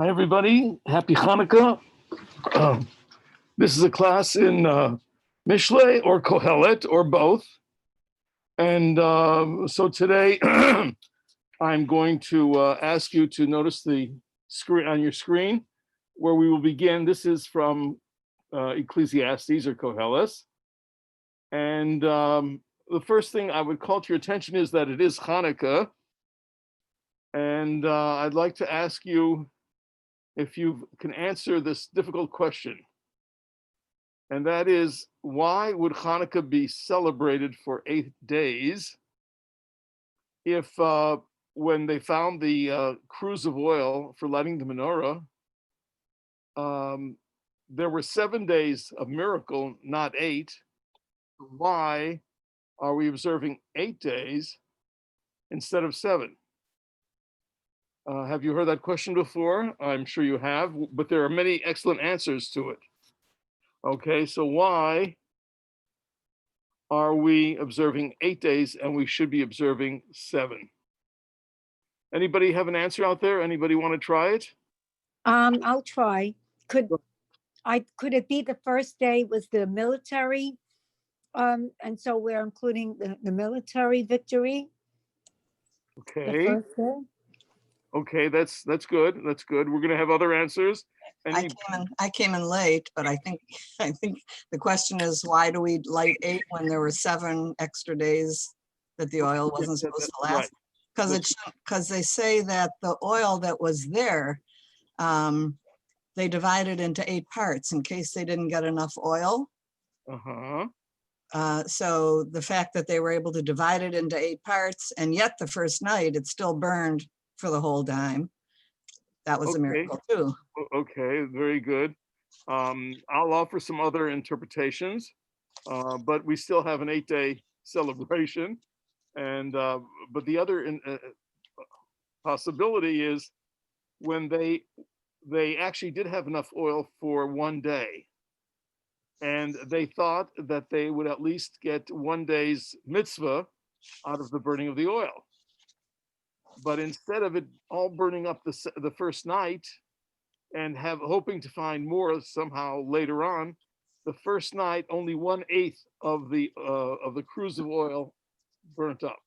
Hi, everybody. Happy Hanukkah. Um, this is a class in Mishlei or Kohelet or both. And so today I'm going to ask you to notice the screen on your screen where we will begin. This is from Ecclesiastes or Koheles. And the first thing I would call to your attention is that it is Hanukkah. And I'd like to ask you if you can answer this difficult question. And that is, why would Hanukkah be celebrated for 8 days if when they found the cruse of oil for lighting the menorah, there were 7 days of miracle, not 8? Why are we observing 8 days instead of 7? Have you heard that question before? I'm sure you have, but there are many excellent answers to it. Okay, so why are we observing 8 days and we should be observing 7? Anybody have an answer out there? Anybody want to try it? I'll try. Could it be the first day was the military? And so we're including the military victory. Okay. The first day? Okay, that's good. That's good. We're gonna have other answers. I came in late, but I think the question is, why do we light 8 when there were 7 extra days that the oil wasn't supposed to last? Because they say that the oil that was there, they divided into 8 parts in case they didn't get enough oil. So the fact that they were able to divide it into 8 parts, and yet the first night it still burned for the whole time, that was a miracle too. Okay, very good. I'll offer some other interpretations, but we still have an 8-day celebration. And but the other possibility is when they actually did have enough oil for 1 day, and they thought that they would at least get 1 day's mitzvah out of the burning of the oil. But instead of it all burning up the first night and hoping to find more somehow later on, the first night only 1/8 of the cruse of oil burnt up.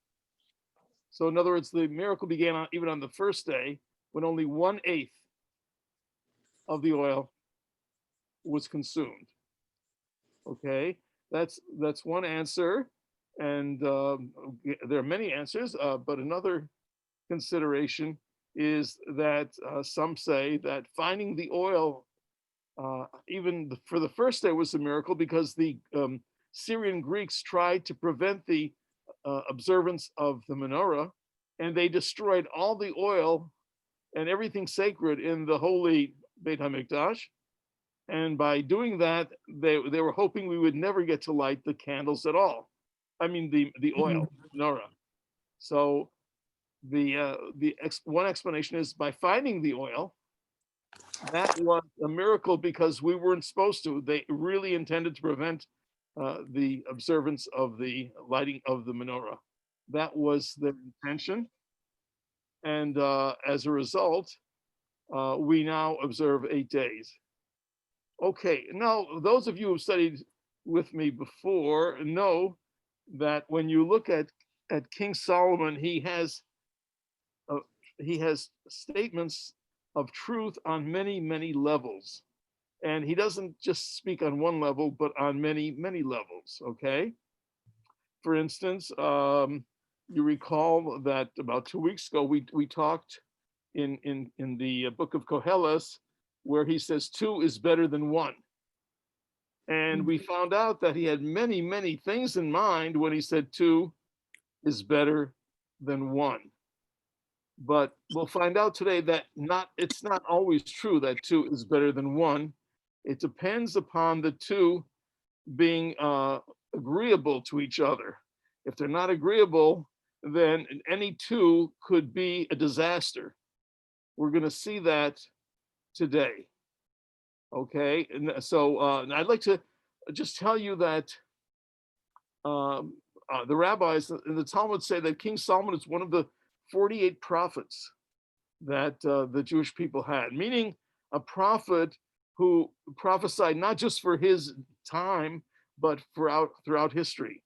So in other words, the miracle began even on the first day when only 1/8 of the oil was consumed. Okay, that's one answer, and there are many answers, but another consideration is that some say that finding the oil even for the first day was a miracle because the Syrian Greeks tried to prevent the observance of the menorah, and they destroyed all the oil and everything sacred in the holy Beit HaMikdash. And by doing that, they were hoping we would never get to light the candles at all. I mean, the oil, menorah. So one explanation is by finding the oil, that was a miracle because we weren't supposed to. They really intended to prevent the observance of the lighting of the menorah. That was their intention. And as a result, we now observe 8 days. Okay, now those of you who have studied with me before know that when you look at King Solomon, he has statements of truth on many levels, and he doesn't just speak on one level, but on many levels. Okay, for instance, you recall that about 2 weeks ago we talked in the book of Koheles, where he says 2 is better than 1, and we found out that he had many things in mind when he said 2 is better than 1. But we'll find out today that it's not always true that 2 is better than 1. It depends upon the 2 being agreeable to each other. If they're not agreeable, then any 2 could be a disaster. We're going to see that today. Okay, and so I'd like to just tell you that the rabbis in the Talmud say that King Solomon is one of the 48 prophets that the Jewish people had, meaning a prophet who prophesied not just for his time, but throughout history.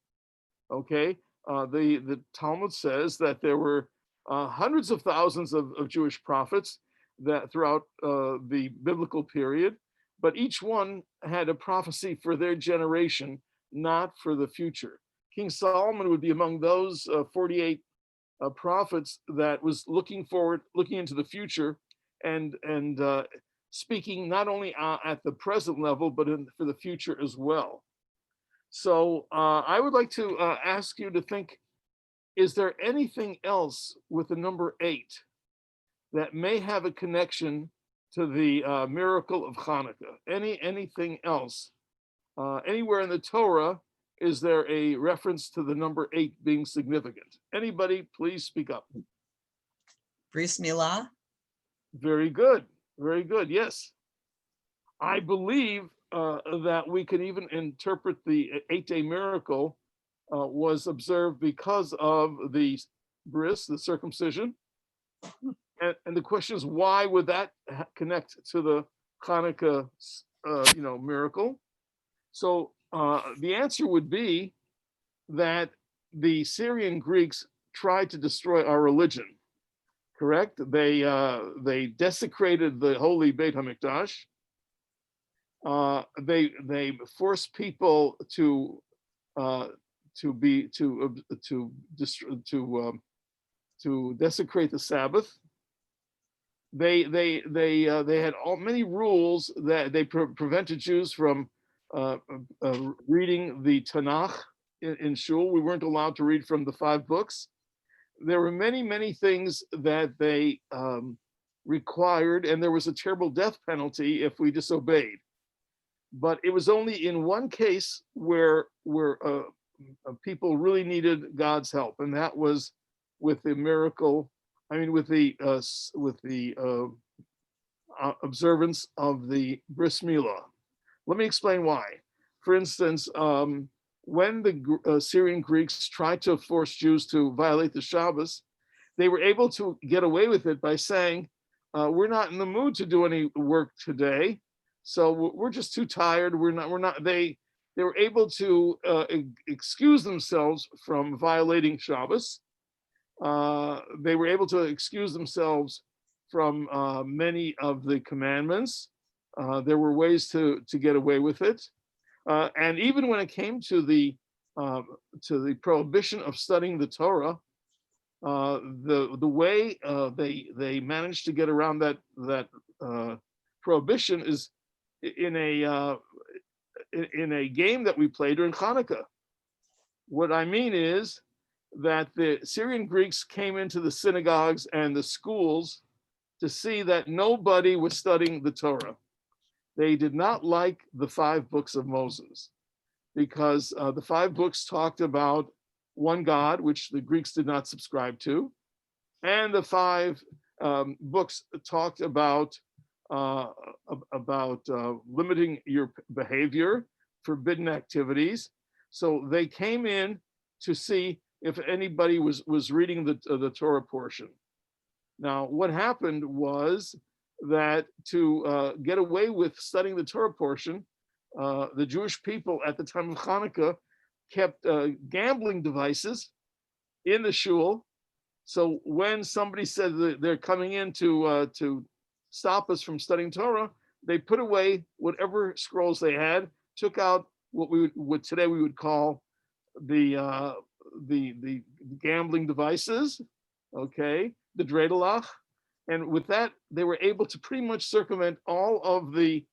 Okay, the Talmud says that there were hundreds of thousands of Jewish prophets that throughout the biblical period, but each one had a prophecy for their generation, not for the future. King Solomon would be among those 48 prophets that was looking forward, looking into the future, and speaking not only at the present level, but for the future as well. So I would like to ask you to think, is there anything else with the number 8 that may have a connection to the miracle of Hanukkah? Anything else? Anywhere in the Torah, is there a reference to the number 8 being significant? Anybody, please speak up. Bris Milah? Very good. Very good. Yes. I believe that we can even interpret the 8-day miracle was observed because of the bris, the circumcision. And the question is, why would that connect to the Hanukkah, miracle? So the answer would be that the Syrian Greeks tried to destroy our religion. Correct? They desecrated the holy Beit HaMikdash. They forced people to desecrate the Sabbath. They had many rules that they prevented Jews from reading the Tanakh in shul. We weren't allowed to read from the 5 books. There were many things that they required, and there was a terrible death penalty if we disobeyed. But it was only in one case where people really needed God's help, and that was with the miracle. I mean, with the observance of the bris milah. Let me explain why. For instance, when the Syrian Greeks tried to force Jews to violate the Shabbos, they were able to get away with it by saying, "We're not in the mood to do any work today, so we're just too tired. We're not." They were able to excuse themselves from violating Shabbos. They were able to excuse themselves from many of the commandments. There were ways to get away with it. And even when it came to the prohibition of studying the Torah, the way they managed to get around that prohibition is in a game that we played during Hanukkah. What I mean is that the Syrian Greeks came into the synagogues and the schools to see that nobody was studying the Torah. They did not like the 5 books of Moses because the 5 books talked about one God, which the Greeks did not subscribe to, and the 5 books talked about limiting your behavior, forbidden activities. So they came in to see if anybody was reading the Torah portion. Now, what happened was that to get away with studying the Torah portion, the Jewish people at the time of Hanukkah kept gambling devices in the shul. So when somebody said that they're coming in to stop us from studying Torah, they put away whatever scrolls they had, took out what today we would call the gambling devices, okay, the dreidelach, and with that they were able to pretty much circumvent all of the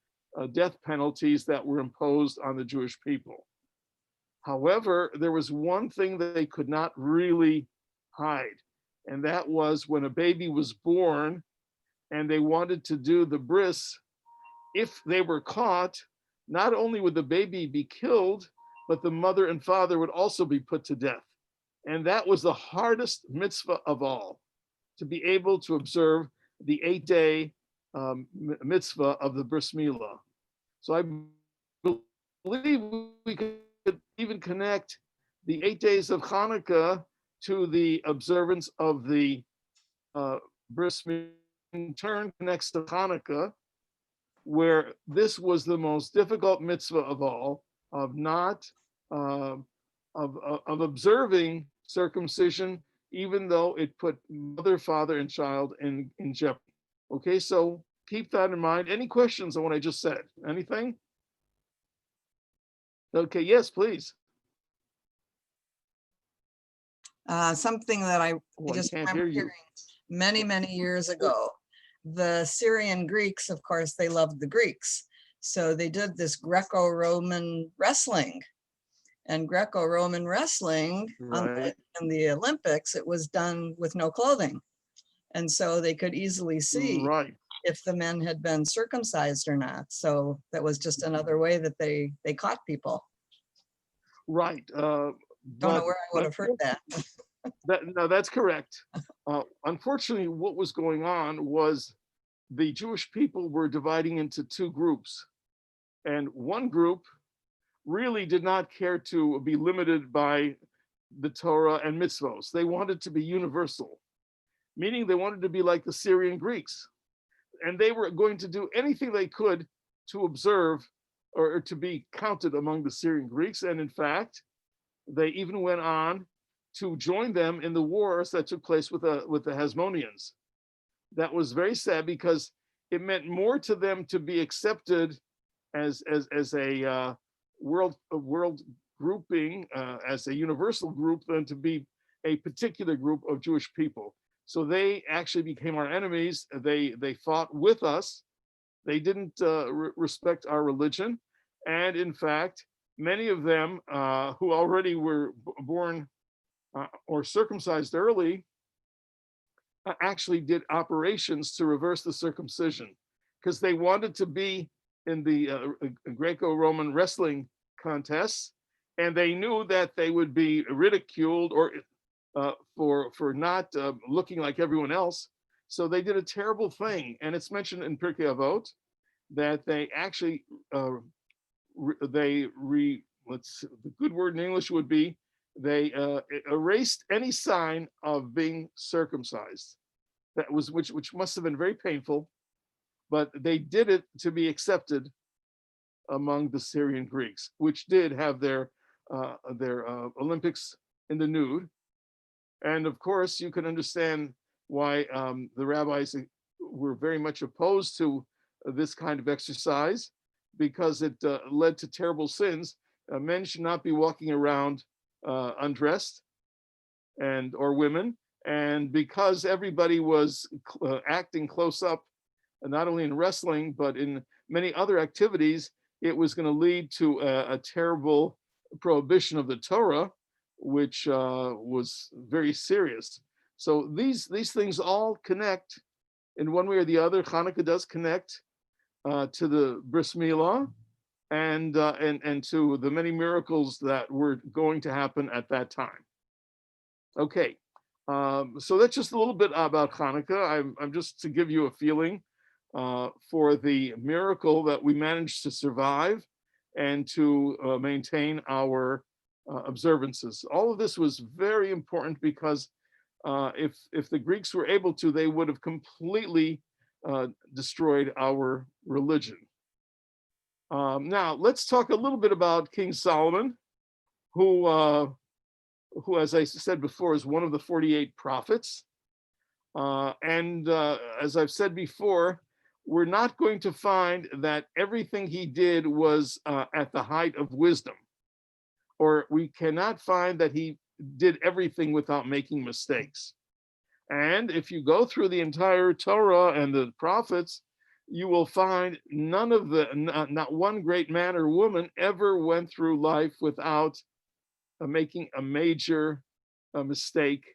death penalties that were imposed on the Jewish people. However, there was one thing that they could not really hide, and that was when a baby was born and they wanted to do the bris. If they were caught, not only would the baby be killed, but the mother and father would also be put to death. And that was the hardest mitzvah of all, to be able to observe the 8-day mitzvah of the bris milah. So I believe we could even connect the 8 days of Hanukkah to the observance of the bris in turn connects to Hanukkah, where this was the most difficult mitzvah of all, of not uh, of observing circumcision, even though it put mother, father, and child in jeopardy. Okay, so keep that in mind. Any questions on what I just said? Anything? Okay, yes, please. Something that I Oh, I just can't remember hear you. hearing many years ago. The Syrian Greeks, of course, they loved the Greeks. So they did this Greco-Roman wrestling. And Greco-Roman wrestling Right. in the Olympics, it was done with no clothing. And so they could easily see Right. if the men had been circumcised or not. So that was just another way that they caught people. Right. Don't know where I would have heard that. No, that's correct. Unfortunately, what was going on was the Jewish people were dividing into two groups. And one group really did not care to be limited by the Torah and mitzvos. They wanted to be universal, meaning they wanted to be like the Syrian Greeks. And they were going to do anything they could to observe or to be counted among the Syrian Greeks. And in fact, they even went on to join them in the wars that took place with the Hasmoneans. That was very sad because it meant more to them to be accepted as a world grouping, as a universal group, than to be a particular group of Jewish people. So they actually became our enemies. They fought with us. They didn't respect our religion, and in fact, many of them who already were born or circumcised early actually did operations to reverse the circumcision because they wanted to be in the Greco-Roman wrestling contests, and they knew that they would be ridiculed or for not looking like everyone else. So they did a terrible thing, and it's mentioned in Pirkei Avot that they actually the good word in English would be they erased any sign of being circumcised. That was which must have been very painful, but they did it to be accepted among the Syrian Greeks, which did have their Olympics in the nude. And of course, you can understand why the rabbis were very much opposed to this kind of exercise, because it led to terrible sins. Men should not be walking around undressed, or women. And because everybody was acting close up, not only in wrestling, but in many other activities, it was going to lead to a terrible prohibition of the Torah, which was very serious. So these things all connect in one way or the other. Hanukkah does connect to the Bris Milah and to the many miracles that were going to happen at that time. Okay, so that's just a little bit about Hanukkah. I'm just to give you a feeling for the miracle that we managed to survive and to maintain our observances. All of this was very important because if the Greeks were able to, they would have completely destroyed our religion. Now, let's talk a little bit about King Solomon, who, as I said before, is one of the 48 prophets. And as I've said before, we're not going to find that everything he did was at the height of wisdom, or we cannot find that he did everything without making mistakes. And if you go through the entire Torah and the prophets, you will find not one great man or woman ever went through life without making a major mistake.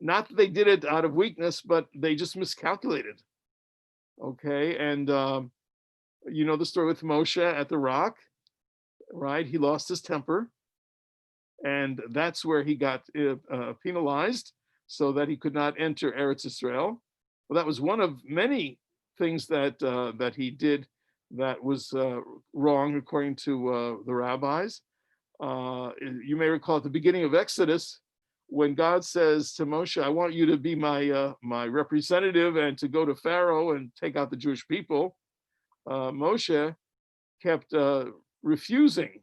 Not that they did it out of weakness, but they just miscalculated. Okay, and you know the story with Moshe at the rock, right? He lost his temper, and that's where he got penalized, so that he could not enter Eretz Israel. Well, that was one of many things that he did that was wrong according to the rabbis. You may recall at the beginning of Exodus, when God says to Moshe, I want you to be my representative and to go to Pharaoh and take out the Jewish people, Moshe kept refusing.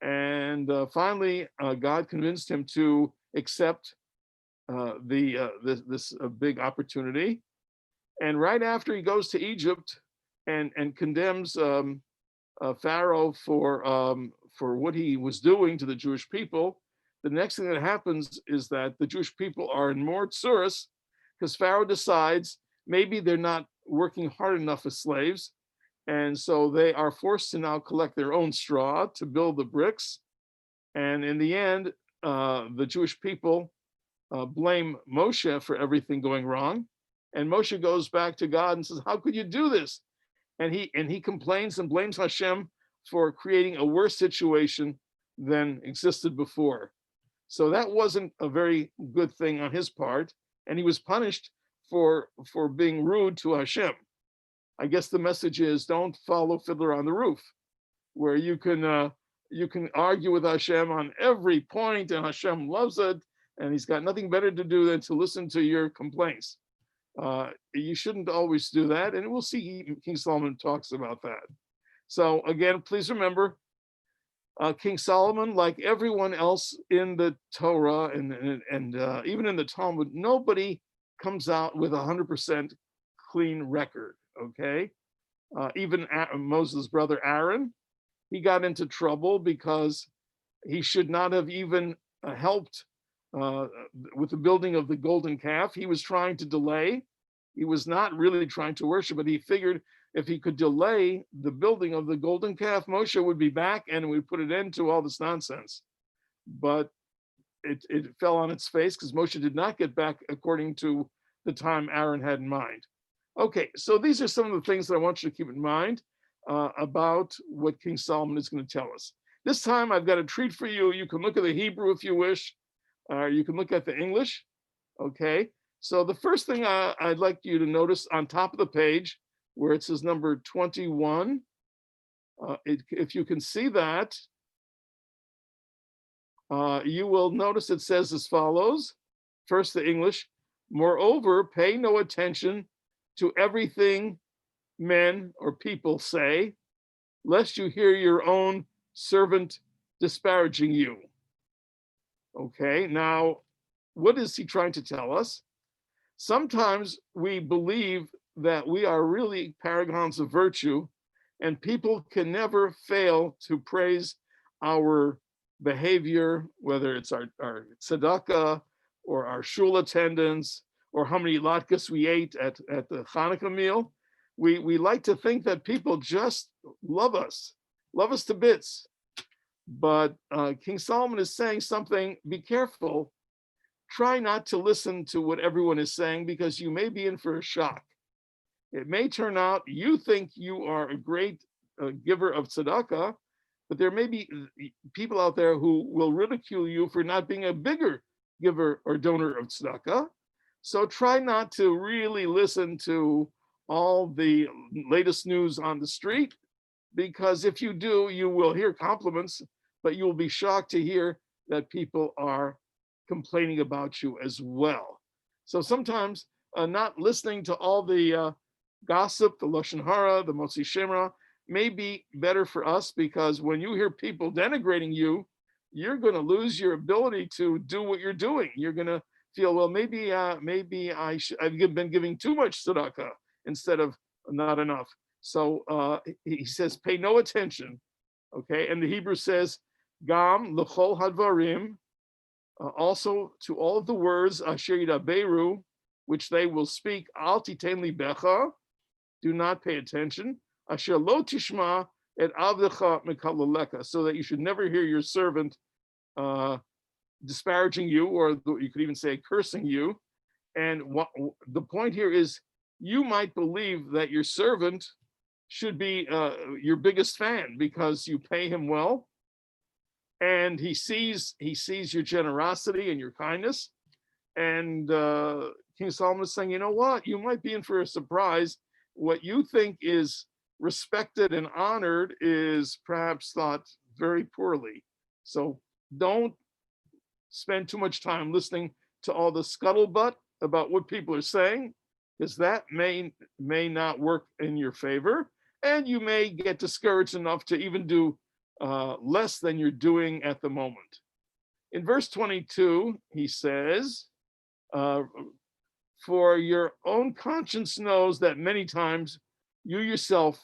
And finally, God convinced him to accept this big opportunity. And right after he goes to Egypt and condemns Pharaoh for what he was doing to the Jewish people, the next thing that happens is that the Jewish people are in more tsuris because Pharaoh decides maybe they're not working hard enough as slaves. And so they are forced to now collect their own straw to build the bricks. And in the end, the Jewish people blame Moshe for everything going wrong. And Moshe goes back to God and says, how could you do this? And he complains and blames Hashem for creating a worse situation than existed before. So that wasn't a very good thing on his part. And he was punished for being rude to Hashem. I guess the message is don't follow Fiddler on the Roof, where you can argue with Hashem on every point, and Hashem loves it, and he's got nothing better to do than to listen to your complaints. You shouldn't always do that, and we'll see King Solomon talks about that. So again, please remember, King Solomon, like everyone else in the Torah and even in the Talmud, nobody comes out with 100% clean record. Okay, even Moses' brother Aaron, he got into trouble because he should not have even helped with the building of the golden calf. He was trying to delay. He was not really trying to worship, but he figured if he could delay the building of the golden calf, Moshe would be back and would put an end to all this nonsense. But it fell on its face because Moshe did not get back according to the time Aaron had in mind. Okay, so these are some of the things that I want you to keep in mind about what King Solomon is going to tell us. This time I've got a treat for you. You can look at the Hebrew if you wish, or you can look at the English. Okay, so the first thing I'd like you to notice on top of the page where it says number 21, if you can see that, you will notice it says as follows. First, the English, moreover, pay no attention to everything men or people say, lest you hear your own servant disparaging you. Okay, now, what is he trying to tell us? Sometimes we believe that we are really paragons of virtue, and people can never fail to praise our behavior, whether it's our tzedakah or our shul attendance, or how many latkes we ate at the Hanukkah meal. We like to think that people just love us to bits. But King Solomon is saying something, be careful. Try not to listen to what everyone is saying because you may be in for a shock. It may turn out you think you are a great giver of tzedakah, but there may be people out there who will ridicule you for not being a bigger giver or donor of tzedakah. So try not to really listen to all the latest news on the street, because if you do, you will hear compliments, but you will be shocked to hear that people are complaining about you as well. So sometimes not listening to all the gossip, the Lashon Hara, the Motzi Shemra, may be better for us, because when you hear people denigrating you, you're going to lose your ability to do what you're doing. You're going to feel, well, maybe I've been giving too much tzedakah instead of not enough. So he says, pay no attention. Okay, and the Hebrew says, Gam l'chol hadvarim, also to all of the words asher yidaberu, which they will speak, al titein libecha, do not pay attention, asher lo tishma et avdecha mekalaleka, so that you should never hear your servant disparaging you, or you could even say cursing you. And the point here is, you might believe that your servant should be your biggest fan because you pay him well, and he sees your generosity and your kindness. And King Solomon is saying, you know what? You might be in for a surprise. What you think is respected and honored is perhaps thought very poorly. So don't spend too much time listening to all the scuttlebutt about what people are saying, because that may not work in your favor, and you may get discouraged enough to even do less than you're doing at the moment. In verse 22, he says, for your own conscience knows that many times you yourself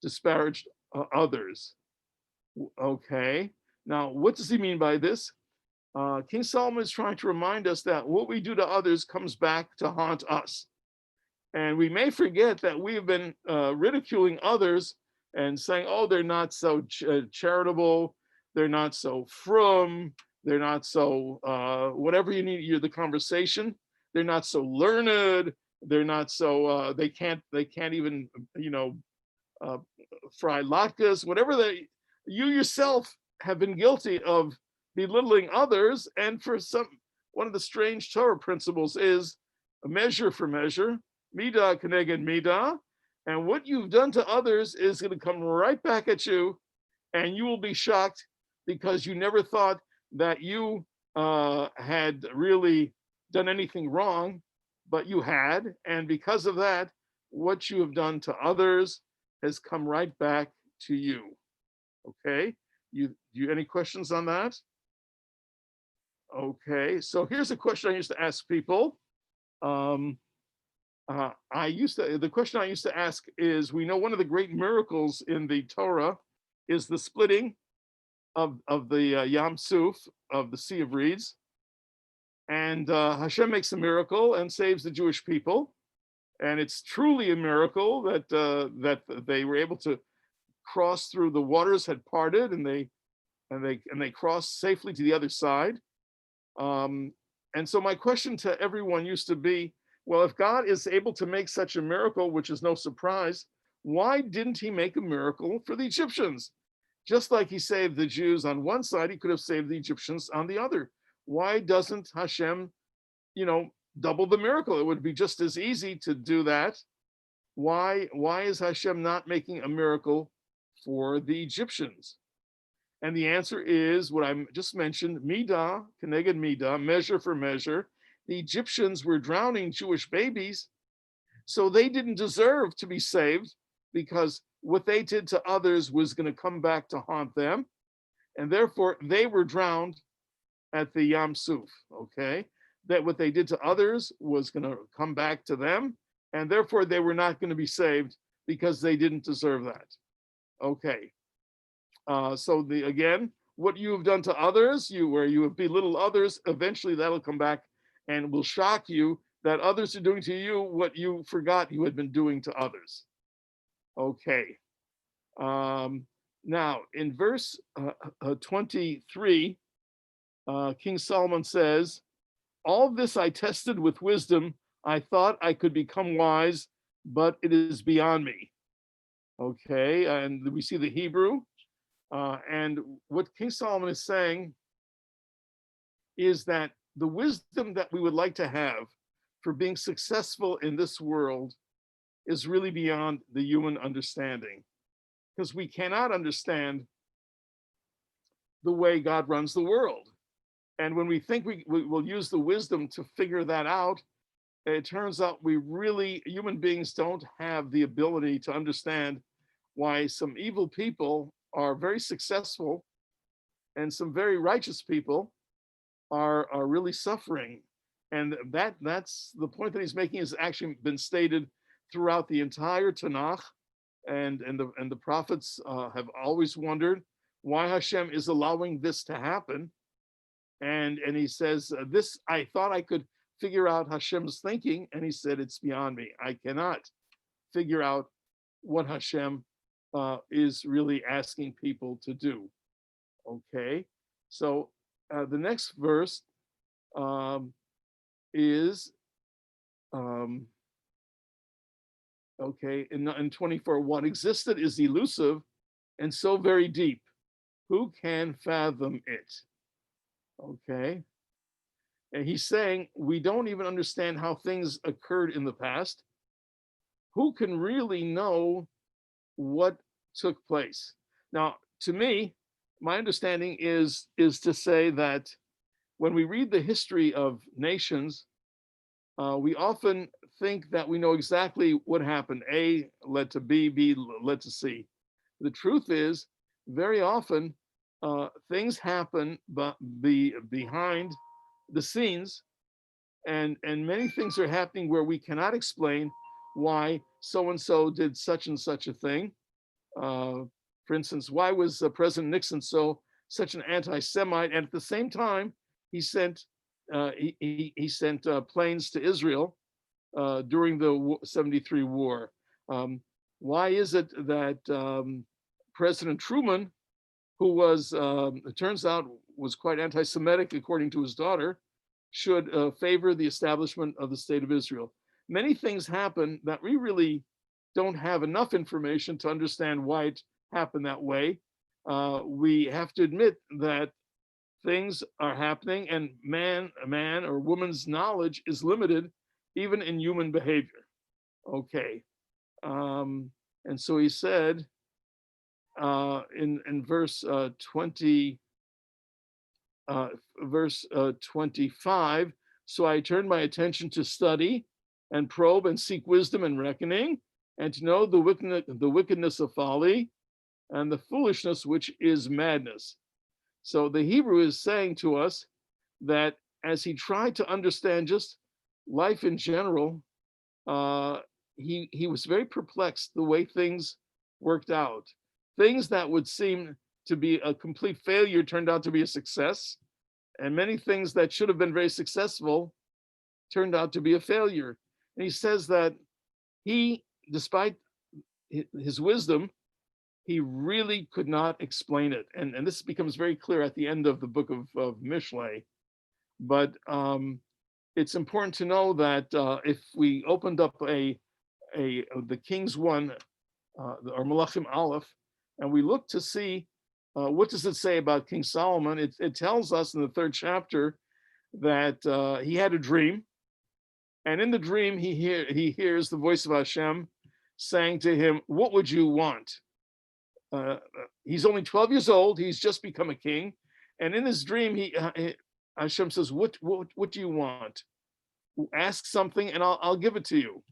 disparaged others. Okay, now what does he mean by this? King Solomon is trying to remind us that what we do to others comes back to haunt us. And we may forget that we have been ridiculing others and saying, oh, they're not so charitable, they're not so frum, they're not so whatever you need, the conversation, they're not so learned, they're not so, they can't even, fry latkes, whatever you yourself have been guilty of belittling others. And for one of the strange Torah principles is a measure for measure, midah keneged midah, and what you've done to others is going to come right back at you, and you will be shocked because you never thought that you had really done anything wrong, but you had, and because of that, what you have done to others has come right back to you. Okay, you any questions on that? Okay, so here's a question I used to ask people. The question I used to ask is, we know one of the great miracles in the Torah is the splitting of the Yam Suf, of the Sea of Reeds. And Hashem makes a miracle and saves the Jewish people. And it's truly a miracle that that they were able to cross through. The waters had parted, and they crossed safely to the other side. And so my question to everyone used to be, well, if God is able to make such a miracle, which is no surprise, why didn't he make a miracle for the Egyptians? Just like he saved the Jews on one side, he could have saved the Egyptians on the other. Why doesn't Hashem, double the miracle? It would be just as easy to do that. Why is Hashem not making a miracle for the Egyptians? And the answer is what I just mentioned, midah keneged midah, measure for measure. The Egyptians were drowning Jewish babies, so they didn't deserve to be saved, because what they did to others was going to come back to haunt them, and therefore they were drowned at the Yam Suf. Okay, that what they did to others was going to come back to them, and therefore they were not going to be saved because they didn't deserve that. Okay, so again, what you have done to others, where you have belittled others, eventually that'll come back and will shock you that others are doing to you what you forgot you had been doing to others. Okay. Now, in verse 23, King Solomon says, all this I tested with wisdom. I thought I could become wise, but it is beyond me. Okay, and we see the Hebrew. And what King Solomon is saying is that the wisdom that we would like to have for being successful in this world is really beyond the human understanding, because we cannot understand the way God runs the world. And when we think we will use the wisdom to figure that out, it turns out human beings don't have the ability to understand why some evil people are very successful and some very righteous people are really suffering. And that's the point that he's making, has actually been stated throughout the entire Tanakh, and the prophets have always wondered why Hashem is allowing this to happen. And he says, this, I thought I could figure out Hashem's thinking, and he said, it's beyond me. I cannot figure out what Hashem is really asking people to do. Okay, so the next verse is okay, in 24, what existed is elusive and so very deep. Who can fathom it? Okay, and he's saying we don't even understand how things occurred in the past. Who can really know what took place? Now, to me, my understanding is to say that when we read the history of nations, we often think that we know exactly what happened. A led to B, B led to C. The truth is, very often, things happen but behind the scenes, and many things are happening where we cannot explain why so and so did such and such a thing. For instance, why was President Nixon such an anti-Semite, and at the same time he sent he sent planes to Israel during the 73 war? Why is it that President Truman, who was, it turns out, was quite anti-Semitic according to his daughter, should favor the establishment of the state of Israel? Many things happen that we really don't have enough information to understand why it happened that way. We have to admit that things are happening, and a man or woman's knowledge is limited, even in human behavior. Okay. And so he said in verse 20, verse 25, so I turned my attention to study and probe and seek wisdom and reckoning, and to know the wickedness of folly and the foolishness which is madness. So the Hebrew is saying to us that as he tried to understand just life in general, he was very perplexed the way things worked out. Things that would seem to be a complete failure turned out to be a success, and many things that should have been very successful turned out to be a failure. And he says that he, despite his wisdom, he really could not explain it. And this becomes very clear at the end of the book of Mishlei. But it's important to know that if we opened up the King's One, or Malachim Aleph, and we look to see what does it say about King Solomon, it tells us in the 3rd chapter that he had a dream, and in the dream he hears the voice of Hashem saying to him, "What would you want?" He's only 12 years old. He's just become a king, and in his dream, Hashem says, "What do you want? Ask something, and I'll give it to you."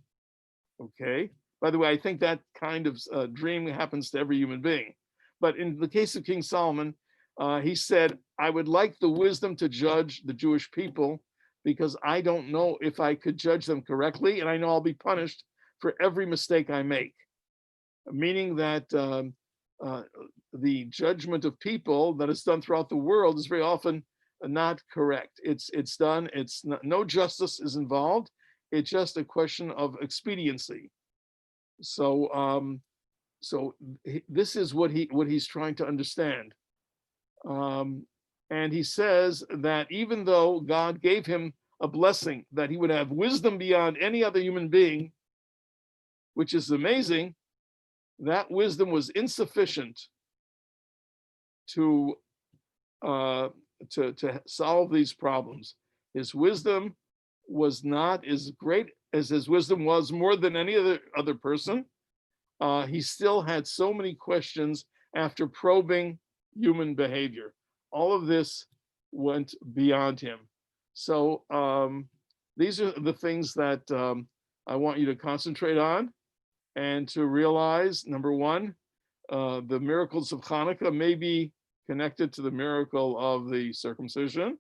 Okay. By the way, I think that kind of dream happens to every human being. But in the case of King Solomon, he said, "I would like the wisdom to judge the Jewish people, because I don't know if I could judge them correctly, and I know I'll be punished for every mistake I make." Meaning that the judgment of people that is done throughout the world is very often not correct. It's done. It's not, no justice is involved. It's just a question of expediency. So this is what he's trying to understand. And he says that even though God gave him a blessing that he would have wisdom beyond any other human being, which is amazing, that wisdom was insufficient to solve these problems. His wisdom was not as great as his wisdom was more than any other person. He still had so many questions after probing human behavior. All of this went beyond him. So these are the things that I want you to concentrate on, and to realize, number one, the miracles of Hanukkah may be connected to the miracle of the circumcision,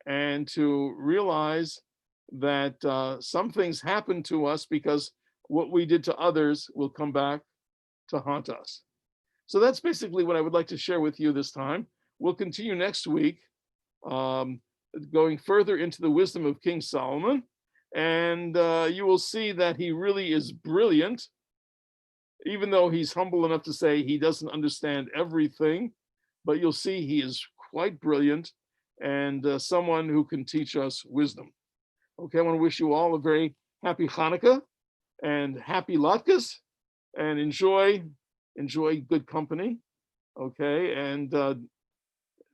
and to realize that some things happen to us because what we did to others will come back to haunt us. So that's basically what I would like to share with you this time. We'll continue next week, going further into the wisdom of King Solomon, and you will see that he really is brilliant, even though he's humble enough to say he doesn't understand everything. But you'll see he is quite brilliant, and someone who can teach us wisdom. Okay, I want to wish you all a very happy Hanukkah and happy latkes, and enjoy good company. Okay, and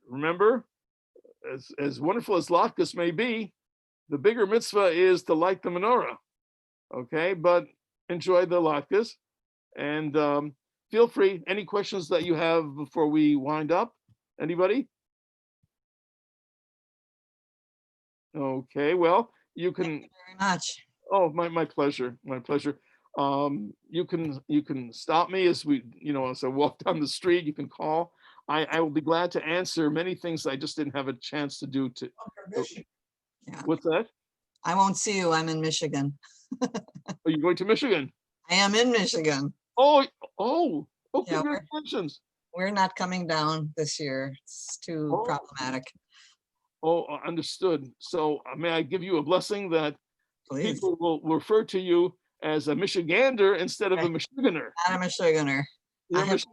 remember, as wonderful as latkes may be, the bigger mitzvah is to light the menorah. Okay, but enjoy the latkes, and feel free. Any questions that you have before we wind up? Anybody? Okay, well, you Thank can, you very much. oh, my pleasure, my pleasure. You can stop me as as I walk down the street, you can call. I will be glad to answer many things I just didn't have a chance to do to. Yeah, What's that? I won't see you. I'm in Michigan. Are you going to Michigan? I am in Michigan. Oh, oh, oh, Yeah, congratulations. we're not coming down this year. It's too Oh, problematic. oh, understood. So may I give you a blessing that Please. people will refer to you as a Michigander instead of a Okay. Michiganer. I'm a Michiganer. You're I a have,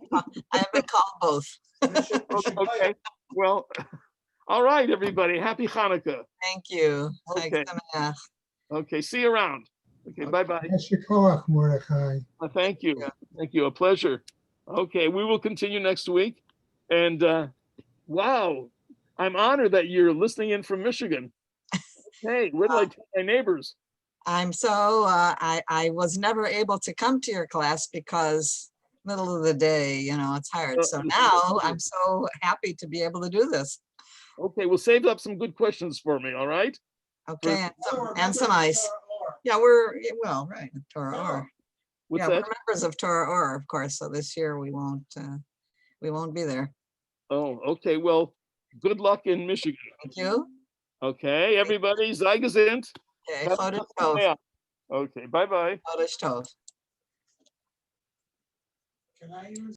I have been called both. Okay, well, all right, everybody. Happy Hanukkah. Thank you. Okay. Yeah. Okay, see you around. Okay, Okay. bye-bye. Yeshikoach, Mordechai. Thank you. Yeah. Thank you. A pleasure. Okay, we will continue next week. And wow, I'm honored that you're listening in from Michigan. Hey, where do I tell my neighbors? I'm so, I was never able to come to your class because middle of the day, it's hard. So now I'm so happy to be able to do this. Okay, well, save up some good questions for me, all right? Okay, and some ice. Yeah, well, right, Torah Or. What's Yeah, that? we're members of Torah Or, of course. So this year we won't be there. Oh, okay. Well, good luck in Michigan. Thank you. Okay, everybody, Zeigazint. Okay, Chodesh Tov. Okay, bye-bye. Chodesh Tov. Can I use